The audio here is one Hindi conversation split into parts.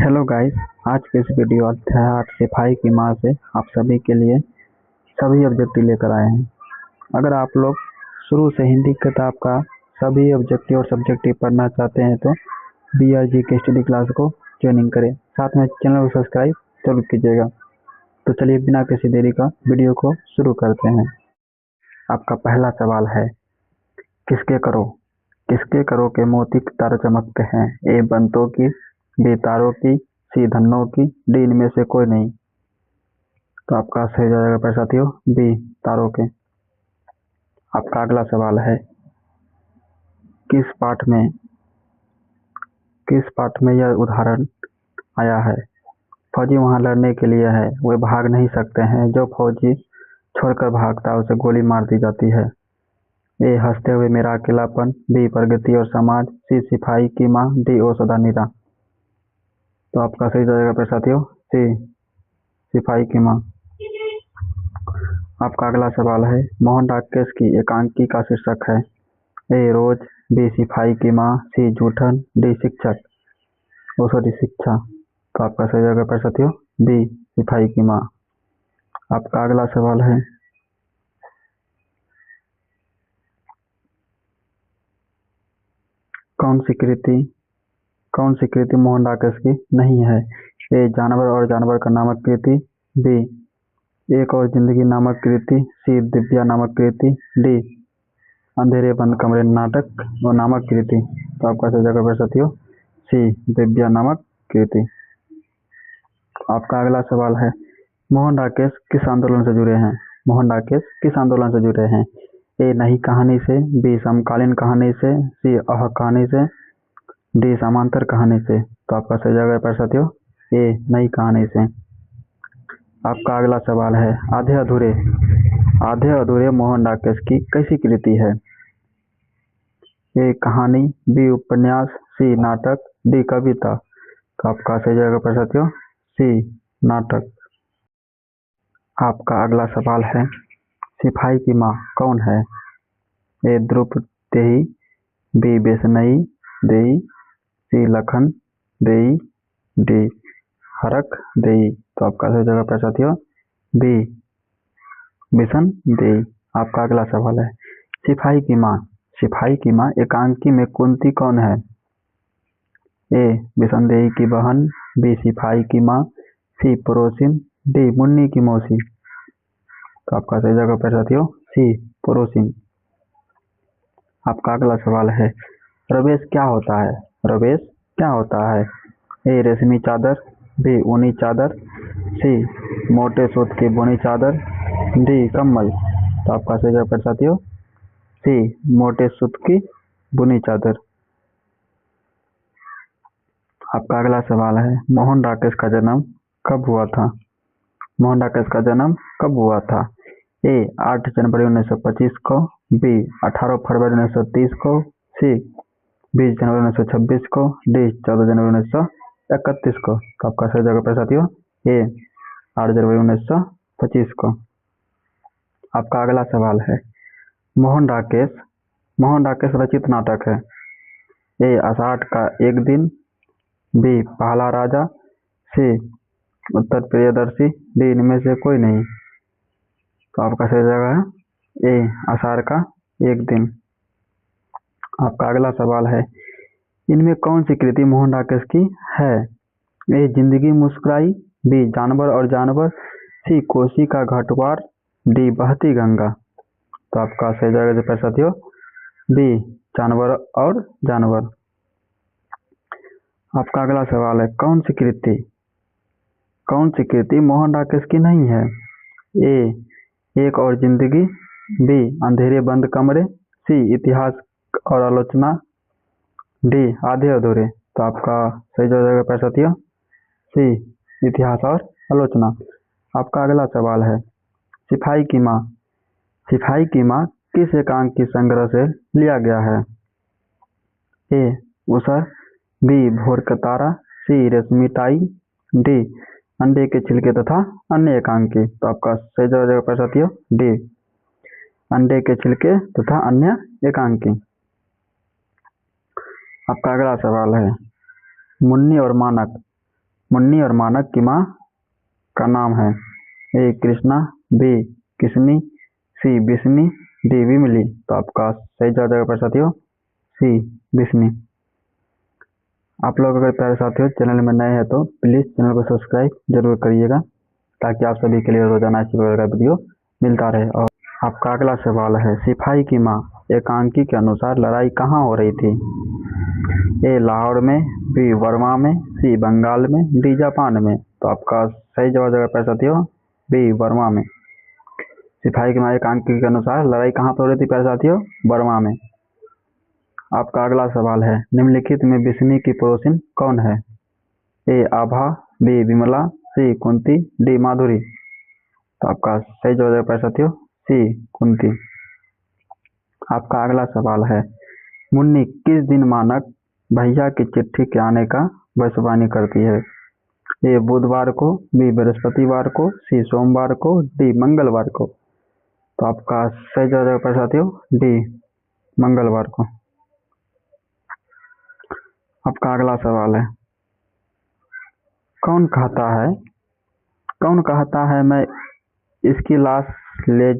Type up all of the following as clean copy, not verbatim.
Hello guys. आज के इस वीडियो अध्याय 8 सिपाही की माँ से आप सभी के लिए सभी ऑब्जेक्टिव लेकर आए हैं। अगर आप लोग शुरू से हिंदी किताब का सभी ऑब्जेक्टिव और सब्जेक्टिव पढ़ना चाहते हैं तो BRG के स्टडी क्लास को ज्वाइनिंग करें। साथ में चैनल को सब्सक्राइब जरूर कीजिएगा। तो चलिए बिना किसी देरी का वीडियो को शुरू करते हैं। आपका पहला सवाल है, किसके करो के मोती की तारे चमकते हैं? ए बंतों की, बी तारों की, सी धन्नों की, डी इनमें से कोई नहीं। तो आपका सही जाएगा पर साथियों बी तारों के। आपका अगला सवाल है, किस पाठ में यह उदाहरण आया है? फौजी वहां लड़ने के लिए है, वे भाग नहीं सकते हैं, जो फौजी छोड़कर भागता है उसे गोली मार दी जाती है। ए हंसते हुए मेरा अकेलापन, बी प्रगति और समाज, सी सिपाही की माँ, डी ओ सदा नीरा। तो आपका सही जाएगा पर साथियों सी सिपाही की माँ। आपका अगला सवाल है, मोहन डाकेश की एकांकी का शीर्षक है? ए रोज, बी सिपाही की माँ, सी जूठन, डी शिक्षक शिक्षा। तो आपका सही जगह पर साथियों बी सिपाही की माँ। आपका अगला सवाल है, कौन सी कृति मोहन डाकेश की नहीं है? ए जानवर और जानवर का नामक कृति, बी एक और जिंदगी नामक कृति, सी दिव्या नामक कृति, डी अंधेरे बंद कमरे नाटक और नामक कृति। तो आपका सही जगह पर साथियों सी दिव्या नामक कृति। आपका अगला सवाल है, मोहन डाकेश किस आंदोलन से जुड़े हैं? मोहन डाकेश किस आंदोलन से जुड़े हैं? ए नई कहानी से, बी समकालीन कहानी से, सी अह कहानी से, डी समांतर कहानी से। तो आपका सही जगह पर साथियों ए नई कहानी से। आपका अगला सवाल है, आधे अधूरे मोहन डाकेश की कैसी कृति है? ए कहानी, बी उपन्यास, सी नाटक, डी कविता। तो आपका सही जगह पर साथियों सी नाटक। आपका अगला सवाल है, सिपाही की माँ कौन है? ए द्रौपदी, बी बेसनई देई, सी लखन देई, डी हरक देई। तो आपका सही जगह पर साथियों बी बिशन देई। आपका अगला सवाल है, सिपाही की माँ एकांकी में कुंती कौन है? ए बिशन देई की बहन, बी सिपाही की माँ, सी पड़ोसिन, डी मुन्नी की मौसी। तो आपका सही जगह पर साथियों सी पड़ोसिन। आपका अगला सवाल है, रवेश क्या होता है? ए रेशमी चादर, बी ऊनी चादर, सी मोटे सूत की बुनी चादर, डी कम्बल। तो आपका सही जवाब पर साथियों सी मोटे सूत की बुनी चादर। आपका अगला सवाल है, मोहन डाकेश का जन्म कब हुआ था? ए 8 जनवरी 1925 को, बी 18 फरवरी 1930 को, सी 20 जनवरी 1926 को, डी 14 जनवरी 1931 को। तो आपका सही जगह पर साथियों ए 8 जनवरी 1925 को। आपका अगला सवाल है, मोहन डाकेश रचित नाटक है? ए आषाढ़ का एक दिन, बी पहला राजा, सी उत्तर प्रियदर्शी, डी इनमें से कोई नहीं। तो आपका सही जगह है ए आषाढ़ का एक दिन। आपका अगला सवाल है, इनमें कौन सी कृति मोहन डाकेश की है? ए जिंदगी मुस्कुराई, बी जानवर और जानवर, सी कोसी का घाटवार, डी बहती गंगा। तो आपका सही जगह पर साथियों बी जानवर और जानवर। आपका अगला सवाल है, कौन सी कृति मोहन डाकेश की नहीं है? ए एक और जिंदगी, बी अंधेरे बंद कमरे, सी इतिहास और आलोचना, डी आधे अधूरे। तो आपका सही जगह पर साथियों सी इतिहास और आलोचना। आपका अगला सवाल है, सिपाही की माँ किस एकांकी संग्रह से लिया गया है? ए उसर, बी भोर का तारा, सी रेशमी टाई, डी अंडे के छिलके तथा अन्य एकांकी। तो आपका सही जगह पर साथियों डी अंडे के छिलके तथा अन्य एकांकी। आपका अगला सवाल है, मुन्नी और मानक मुन्नी और मानक की माँ का नाम है? ए कृष्णा, बी किशनी, सी बिस्नी, डी विमली। तो आपका सही जवाब जाएगा प्यारे साथियों सी बिस्नी। आप लोग अगर प्यारे साथियों चैनल में नए हैं तो प्लीज़ चैनल को सब्सक्राइब जरूर करिएगा, ताकि आप सभी के लिए रोजाना इसी प्रकार का वीडियो मिलता रहे। और आपका अगला सवाल है, सिपाही की माँ एकांकी के अनुसार लड़ाई कहाँ हो रही थी? ए लाहौर में, बी वर्मा में, सी बंगाल में, डी जापान में। तो आपका सही जवाब जाएगा प्यारे साथियों बी वर्मा में। सिपाही की माँ एकांकी के अनुसार लड़ाई कहाँ पर हो रही थी प्यारे साथियों? वर्मा में। आपका अगला सवाल है, निम्नलिखित में बिस्नी की पड़ोसिन कौन है? ए आभा, बी विमला, सी कुंती, डी माधुरी। तो आपका सही जवाब है प्यारे साथियों सी कुंती। आपका अगला सवाल है, मुन्नी किस दिन मानक भैया की चिट्ठी के आने का भविष्यवाणी करती है? ए बुधवार को, बी बृहस्पतिवार को, सी सोमवार को, डी मंगलवार को। तो आपका सही जवाब है प्यारे साथियों डी मंगलवार को। आपका अगला सवाल है, कौन कहता है मैं इसकी लाश ले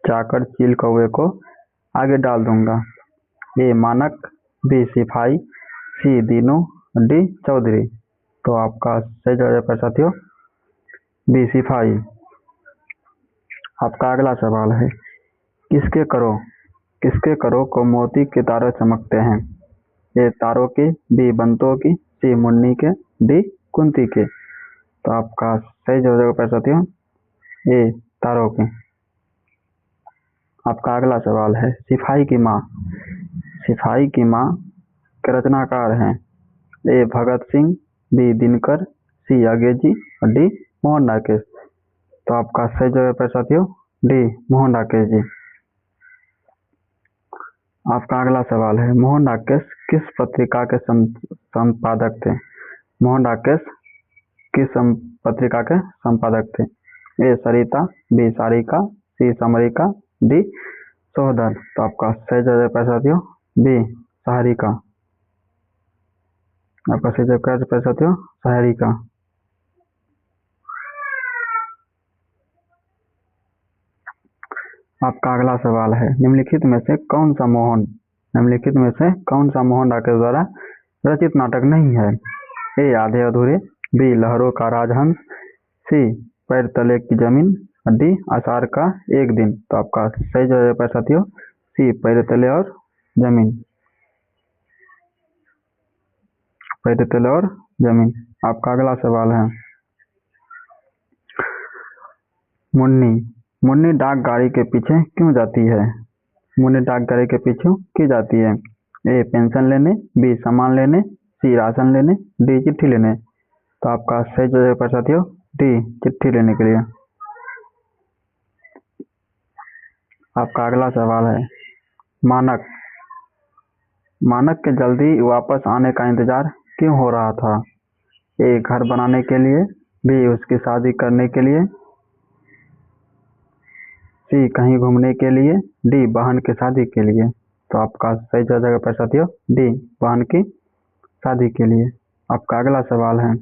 जाकर चील कौवे को आगे डाल दूंगा? ए मानक, बी सिपाही, सी दीनू, डी चौधरी। तो आपका सही जवाब है साथियों बी सिपाही। आपका अगला सवाल है, किसके करो को मोती के तारे चमकते हैं? ए तारों के, बी बंतों की, सी मुन्नी के, डी कुंती के। तो आपका सही जवाब है साथियों ए तारों के। आपका अगला सवाल है, सिपाही की माँ के रचनाकार हैं? ए भगत सिंह, बी दिनकर, सी अंग्रेजी और डी मोहन राकेश। तो आपका सही जवाब है साथियों डी मोहन राकेश जी। आपका अगला सवाल है, मोहन राकेश किस पत्रिका के संपादक थे? मोहन राकेश किस पत्रिका के संपादक थे? ए सरिता, बी सारिका, सी समरिका, डी सोहदर। तो आपका सही जवाब है साथियों बी सहारिका। आपका सही जवाब है साथियों सहारिका। आपका अगला सवाल है, निम्नलिखित में से कौन सा मोहन राकेश द्वारा रचित नाटक नहीं है? ए आधे अधूरे, बी लहरों का राजहंस, सी पैर तले की जमीन, डी आषाढ़ का एक दिन। तो आपका सही जवाब है साथियों सी पैर तले और जमीन। पैर तले और जमीन। आपका अगला सवाल है, मुन्नी डाक गाड़ी के पीछे क्यों जाती है? मुन्नी डाक गाड़ी के पीछे क्यों जाती है? ए पेंशन लेने, बी सामान लेने, सी राशन लेने, डी चिट्ठी लेने। तो आपका सही जवाब है साथियों डी चिट्ठी लेने के लिए। आपका अगला सवाल है, मानक के जल्दी वापस आने का इंतजार क्यों हो रहा था? ए घर बनाने के लिए, बी उसकी शादी करने के लिए, सी कहीं घूमने के लिए, डी बहन की शादी के लिए। तो आपका सही जवाब है साथियों डी बहन की शादी के लिए। आपका अगला सवाल है,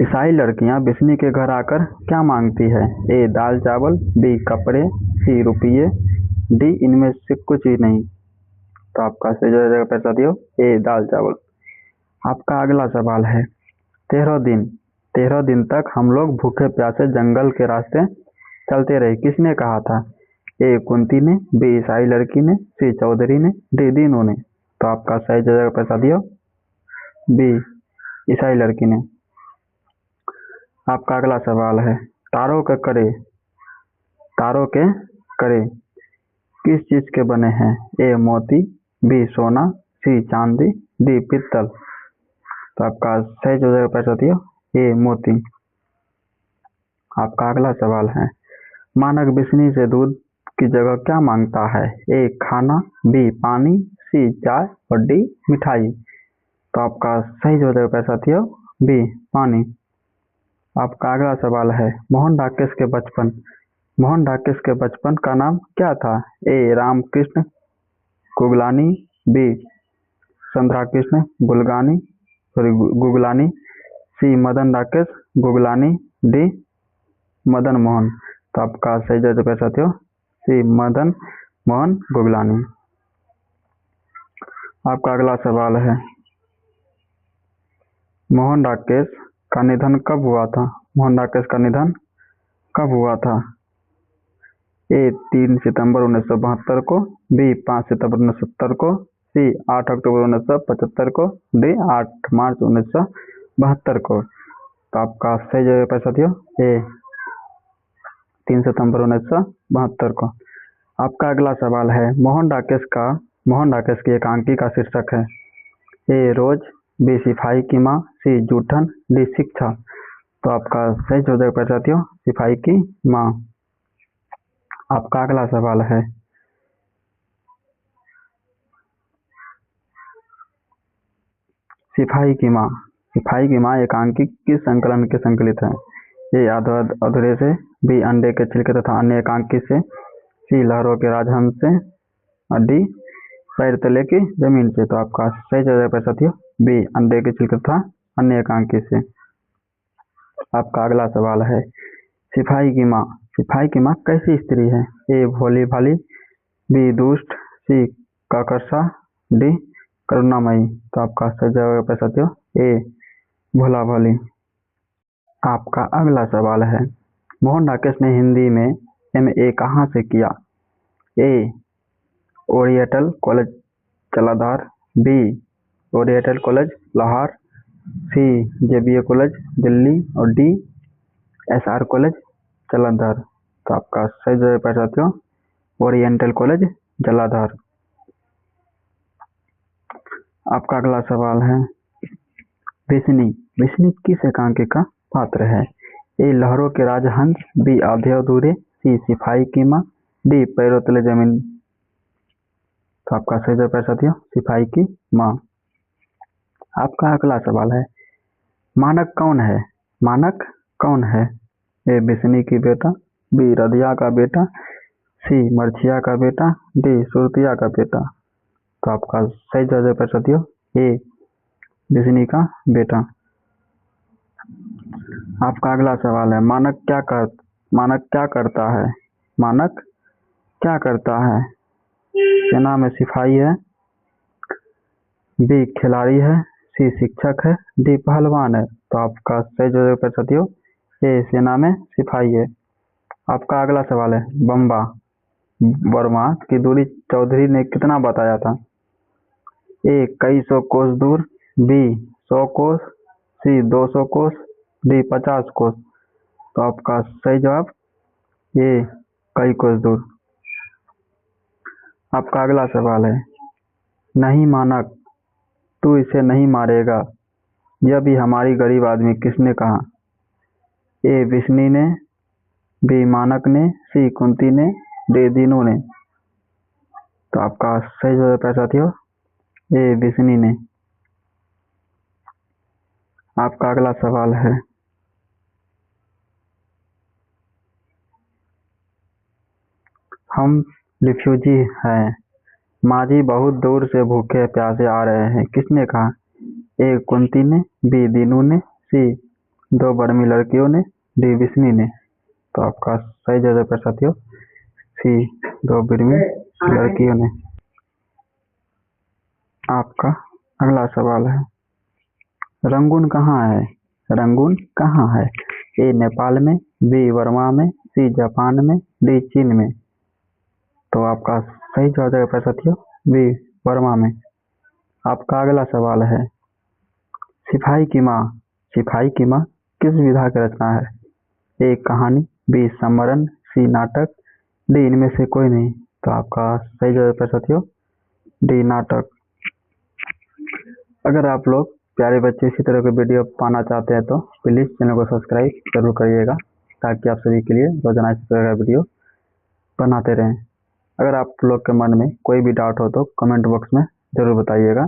ईसाई लड़कियां बिस्नी के घर आकर क्या मांगती है? ए दाल चावल, बी कपड़े, सी रुपये, डी इनमें से कुछ ही नहीं। तो आपका सही जवाब है साथियों ए दाल चावल। आपका अगला सवाल है, 13 दिन तक हम लोग भूखे प्यासे जंगल के रास्ते चलते रहे, किसने कहा था? ए कुंती ने, बी ईसाई लड़की ने, सी चौधरी ने, डी दीनू ने। तो आपका सही जवाब है साथियों बी ईसाई लड़की ने। आपका अगला सवाल है, तारों के करे किस चीज के बने हैं? ए मोती, बी सोना, सी चांदी, डी पीतल। तो आपका सही जवाब है साथियों ए मोती। आपका अगला सवाल है, मानक बिस्नी से दूध की जगह क्या मांगता है? ए खाना, बी पानी, सी चाय और डी मिठाई। तो आपका सही जवाब है साथियों बी पानी। आपका अगला सवाल है, मोहन राकेश के बचपन का नाम क्या था? ए रामकृष्ण कुगलानी, बी संध्रा कृष्ण गुलगानी, गुगलानी, सी मदन राकेश गुगलानी, डी मदन मोहन। तो आपका सही जवाब है साथियों सी मदन मोहन गुगलानी। आपका अगला सवाल है, मोहन राकेश का निधन कब हुआ था? मोहन राकेश का निधन कब हुआ था? ए 3 सितंबर 1972 को, बी 5 सितंबर 1970 को, सी 8 अक्टूबर 1975 को, डी 8 मार्च 1972 को। तो आपका सही जवाब है साथियों ए 3 सितंबर 1972 को। आपका अगला सवाल है, मोहन राकेश की एकांकी का शीर्षक है ए रोज, बी सिपाही की माँ, सी जूठन, डी शिक्षा। तो आपका सही जवाब है साथियों सिपाही की माँ। आपका अगला सवाल है, सिपाही की माँ एकांकी किस संकलन के संकलित है? ए अधूरे से, बी अंडे के छिलके तथा अन्य एकांकी से, सी लहरों के राजहंस से, और डी पैर तले की जमीन से। तो आपका सही जवाब है साथियों बी अंडे के छिलके तथा अन्य एकांकी से। आपका अगला सवाल है, सिपाही की माँ कैसी स्त्री है? ए भोली भाली, बी दुष्ट, सी काकरसा, डी करुणामयी। तो आपका सही जवाब है साथियों ए भोला भाली। आपका अगला सवाल है, मोहन राकेश ने हिंदी में MA कहाँ से किया? A oriental college Jalandhar, B oriental college Lahore, C JBA college Delhi, और डी SR कॉलेज जलाधार। तो आपका सही जवाब है साथियों ओरिएंटल कॉलेज जलाधार। आपका अगला सवाल है, विष्णु किस एकांकी का पात्र है? ए लहरों के राजहंस, बी आधे अधूरे, सी सिपाही की माँ, डी पैरों तले जमीन। तो आपका सही जवाब है साथियों सिपाही की माँ। आपका अगला सवाल है, मानक कौन है? ए बिस्नी की बेटा, बी रदिया का बेटा, सी मरछिया का बेटा, डी सुरतिया का बेटा। तो आपका सही जवाब है साथियों ए बिस्नी का बेटा। आपका अगला सवाल है, मानक क्या करता है? मानक क्या करता है? सेना में सिपाही है, बी खिलाड़ी है, सी शिक्षक है, डी पहलवान है। तो आपका सही जवाब है साथियों ए सेना में सिपाही है। आपका अगला सवाल है, वर्मा की दूरी चौधरी ने कितना बताया था? ए कई सौ कोस दूर, बी 100 कोस, सी 200 कोस, डी 50 कोस। तो आपका सही जवाब ए कई कोस दूर। आपका अगला सवाल है, नहीं मानक तू इसे नहीं मारेगा, यह भी हमारी गरीब आदमी किसने कहा? ए विष्णु ने, बी मानक ने, सी कुंती ने, डी दीनू ने। तो आपका सही जवाब है साथियों ए विष्णु ने। आपका अगला सवाल है, हम रिफ्यूजी हैं, माँ जी बहुत दूर से भूखे प्यासे आ रहे हैं, किसने कहा? ए कुंती ने, बी दीनू ने, सी 2 बर्मी लड़कियों ने, डी विष्णु ने। तो आपका सही जवाब है साथियों सी 2 बर्मी लड़कियों ने। आपका अगला सवाल है, रंगून कहाँ है? ए नेपाल में, बी बर्मा में, सी जापान में, डी चीन में। तो आपका सही जवाब है साथियों बी बर्मा में। आपका अगला सवाल है, सिपाही की माँ किस विधा की रचना है? ए कहानी, बी समरण, सी नाटक, डी इनमें से कोई नहीं। तो आपका सही जवाब है साथियों डी नाटक। अगर आप लोग प्यारे बच्चे इसी तरह के वीडियो पाना चाहते हैं तो प्लीज़ चैनल को सब्सक्राइब जरूर करिएगा, ताकि आप सभी के लिए रोजाना इसी तरह का वीडियो बनाते रहें। अगर आप लोग के मन में कोई भी डाउट हो तो कमेंट बॉक्स में ज़रूर बताइएगा।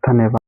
धन्यवाद।